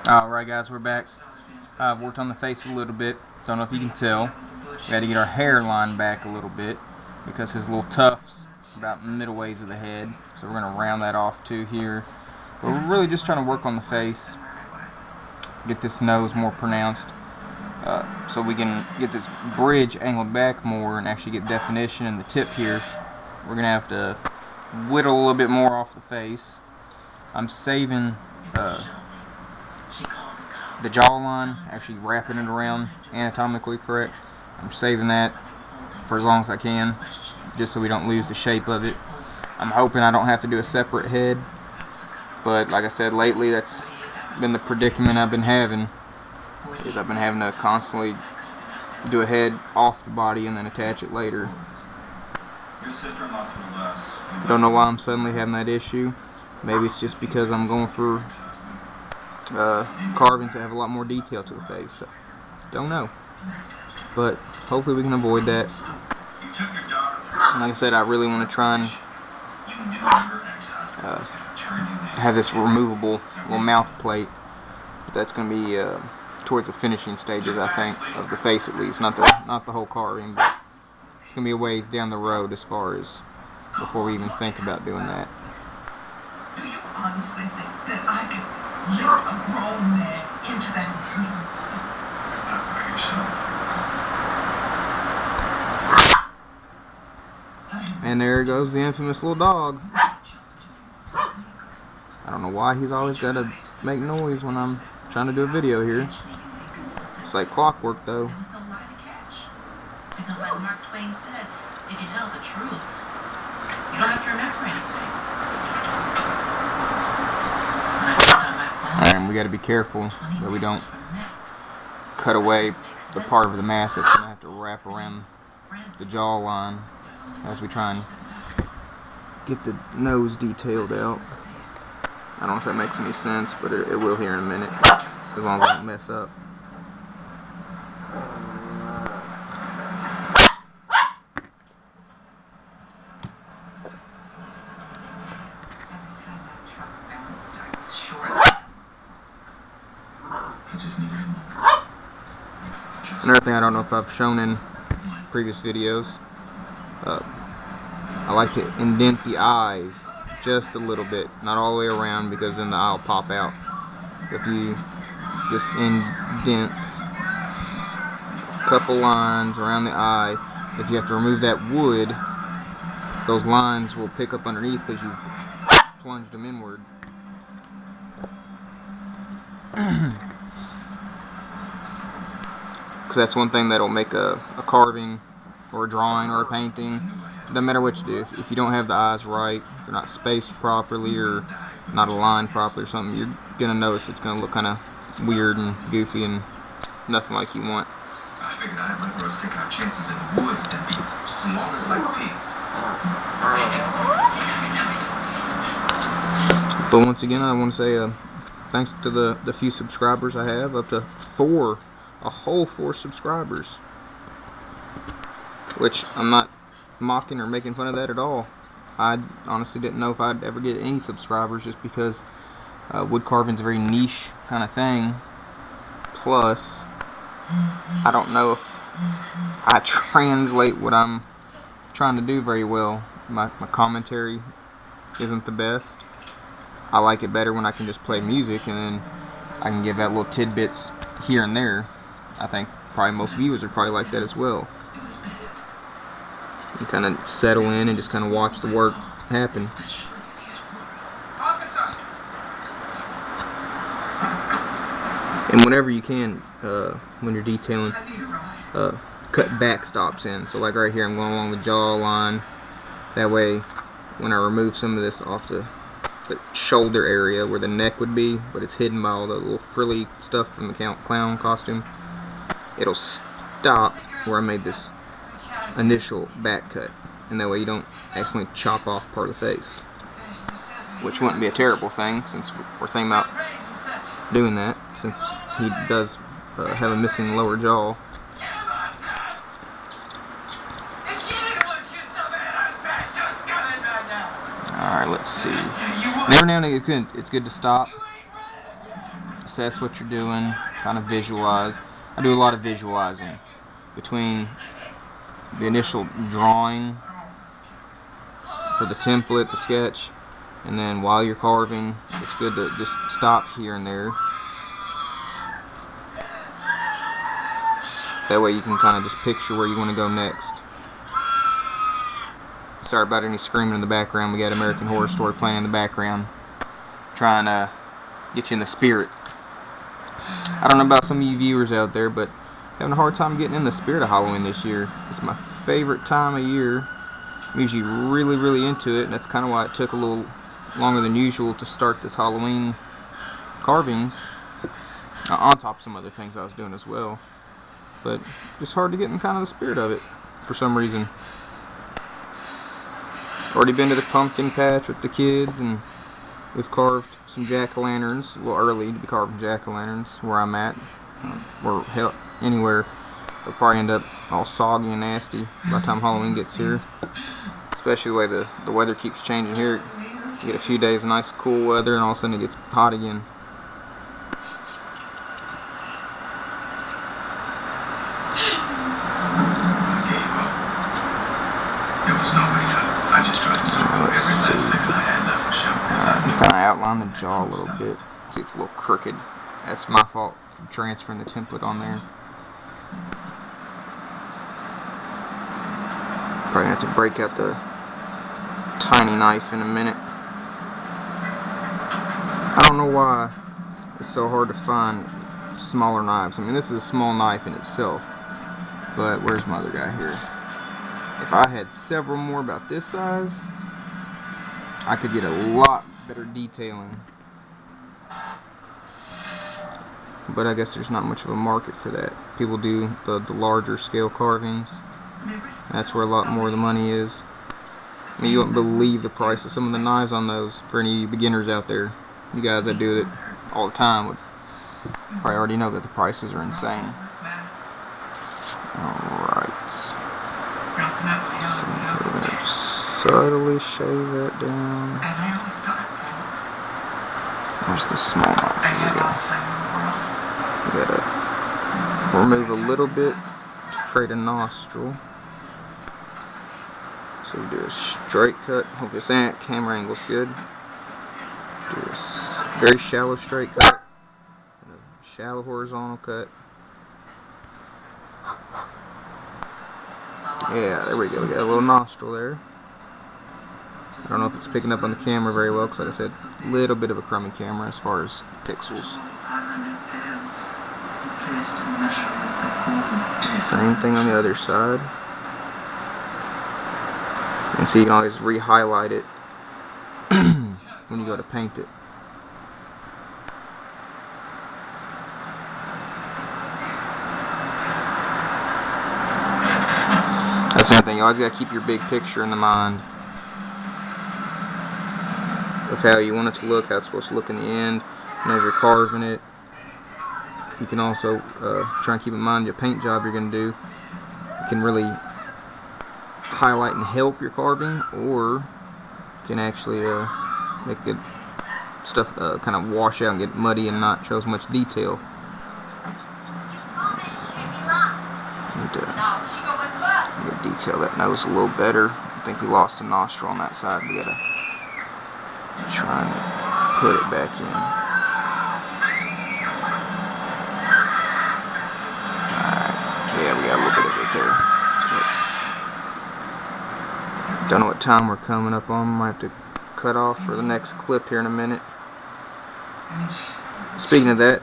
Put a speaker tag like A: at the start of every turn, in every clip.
A: Alright guys, we're back. I've worked on the face a little bit. Don't know if you can tell. We had to get our hairline back a little bit because his little tufts about middle ways of the head. So we're going to round that off too here. But we're really just trying to work on the face. Get this nose more pronounced. So we can get this bridge angled back more and actually get definition in the tip here. We're going to have to whittle a little bit more off the face. I'm saving the jawline, actually wrapping it around anatomically correct. I'm saving that for as long as I can, just so we don't lose the shape of it. I'm hoping I don't have to do a separate head, but like I said, lately that's been the predicament I've been having, is I've been having to constantly do a head off the body and then attach it later. Don't know why I'm suddenly having that issue. Maybe it's just because I'm going for carvings that have a lot more detail to the face. So, don't know. But hopefully we can avoid that. And like I said, I really want to try and have this removable little mouth plate. But that's going to be towards the finishing stages, I think, of the face at least. Not the whole carving, but it's going to be a ways down the road as far as before we even think about doing that.
B: Do you honestly think that I could lure a grown man into that dream? Not by yourself.
A: And there goes the infamous little dog. I don't know why he's always got to make noise when I'm trying to do a video here. It's like clockwork though.
B: Because like Mark Twain said, if you tell the truth, you don't have to remember anything.
A: And we got to be careful that we don't cut away the part of the mask that's going to have to wrap around the jawline as we try and get the nose detailed out. I don't know if that makes any sense, but it will here in a minute, as long as I don't mess up. Another thing I don't know if I've shown in previous videos, I like to indent the eyes just a little bit, not all the way around, because then the eye will pop out. If you just indent a couple lines around the eye, if you have to remove that wood, those lines will pick up underneath because you've plunged them inward. Because that's one thing that'll make a carving or a drawing or a painting, doesn't matter what you do, if you don't have the eyes right, if they're not spaced properly or not aligned properly or something, you're going to notice it's going to look kind of weird and goofy and nothing like you want.
B: I figured I'd let us take our chances in the woods and be slaughtered like pigs.
A: But once again, I want to say thanks to the few subscribers I have, up to a whole 4 subscribers, which I'm not mocking or making fun of that at all. I honestly didn't know if I'd ever get any subscribers, just because wood carving is a very niche kind of thing. Plus, I don't know if I translate what I'm trying to do very well. My commentary isn't the best. I like it better when I can just play music and then I can give out little tidbits here and there. I think probably most viewers are probably like that as well. You kind of settle in and just kind of watch the work happen. And whenever you can, when you're detailing, cut backstops in. So like right here, I'm going along the jawline. That way, when I remove some of this off the shoulder area where the neck would be, but it's hidden by all the little frilly stuff from the clown costume, it'll stop where I made this initial back cut, and that way you don't accidentally chop off part of the face, which wouldn't be a terrible thing since we're thinking about doing that, since he does have a missing lower jaw. Alright, let's see. And every now and then it's good to stop, assess what you're doing, kind of visualize. I do a lot of visualizing between the initial drawing for the template, the sketch, and then while you're carving, it's good to just stop here and there. That way you can kind of just picture where you want to go next. Sorry about any screaming in the background. We got American Horror Story playing in the background, trying to get you in the spirit. I don't know about some of you viewers out there, but having a hard time getting in the spirit of Halloween this year. It's my favorite time of year. I'm usually really into it, and that's kind of why it took a little longer than usual to start this Halloween carvings, on top of some other things I was doing as well. But it's hard to get in kind of the spirit of it for some reason. Already been to the pumpkin patch with the kids, and we've carved some jack-o'-lanterns. A little early to be carving jack-o'-lanterns where I'm at. Or hell, anywhere. They'll probably end up all soggy and nasty by the time Halloween gets here. Especially the way the weather keeps changing here. You get a few days of nice cool weather, and all of a sudden it gets hot again. Kind of outline the jaw a little bit. See, it's a little crooked. That's my fault for transferring the template on there. Probably have to break out the tiny knife in a minute. I don't know why it's so hard to find smaller knives. I mean, this is a small knife in itself, but where's my other guy here? If I had several more about this size, I could get a lot better detailing. But I guess there's not much of a market for that. People do the larger scale carvings. That's where a lot more of the money is. I mean, you wouldn't believe the price of some of the knives on those. For any beginners out there, you guys that do it all the time would probably already know that the prices are insane. Alright. So just subtly shave that down. There's the small knife. Here we go. We gotta remove a little bit to create a nostril. So we do a straight cut. Hope this camera angle's good. Do a very shallow straight cut, and a shallow horizontal cut. Yeah, there we go. We got a little nostril there. I don't know if it's picking up on the camera very well, because like I said, a little bit of a crummy camera as far as pixels. Same thing on the other side. And so you can always re-highlight it when you go to paint it. That's the other thing, you always got to keep your big picture in the mind of how you want it to look, how it's supposed to look in the end, and as you're carving it. You can also try and keep in mind your paint job you're going to do. You can really highlight and help your carving, or you can actually make good stuff kind of wash out and get muddy and not show as much detail. Need to detail that nose a little better. I think we lost a nostril on that side. We gotta try and put it back in. Yeah, we got a little bit of it there. Don't know what time we're coming up on. Might have to cut off for the next clip here in a minute. Speaking of that,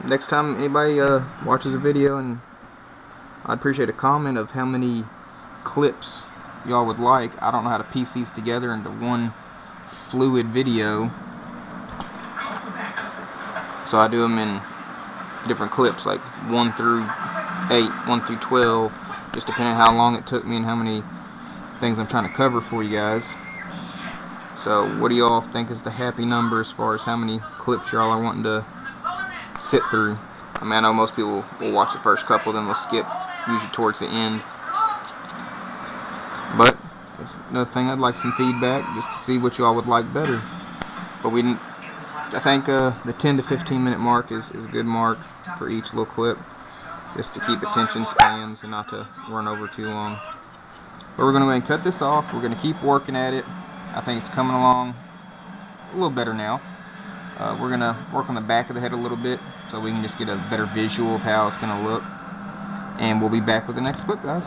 A: next time anybody watches a video, and I'd appreciate a comment of how many clips y'all would like. I don't know how to piece these together into one fluid video, so I do them in different clips, like 1 through 8, 1 through 12, just depending on how long it took me and how many things I'm trying to cover for you guys. So what do y'all think is the happy number as far as how many clips y'all are wanting to sit through? I mean, I know most people will watch the first couple, then they'll skip usually towards the end. But that's another thing, I'd like some feedback just to see what y'all would like better. But we I think the 10 to 15 minute mark is a good mark for each little clip, just to keep attention spans and not to run over too long. But we're going to go ahead and cut this off. We're going to keep working at it. I think it's coming along a little better now. We're going to work on the back of the head a little bit so we can just get a better visual of how it's going to look. And we'll be back with the next clip, guys.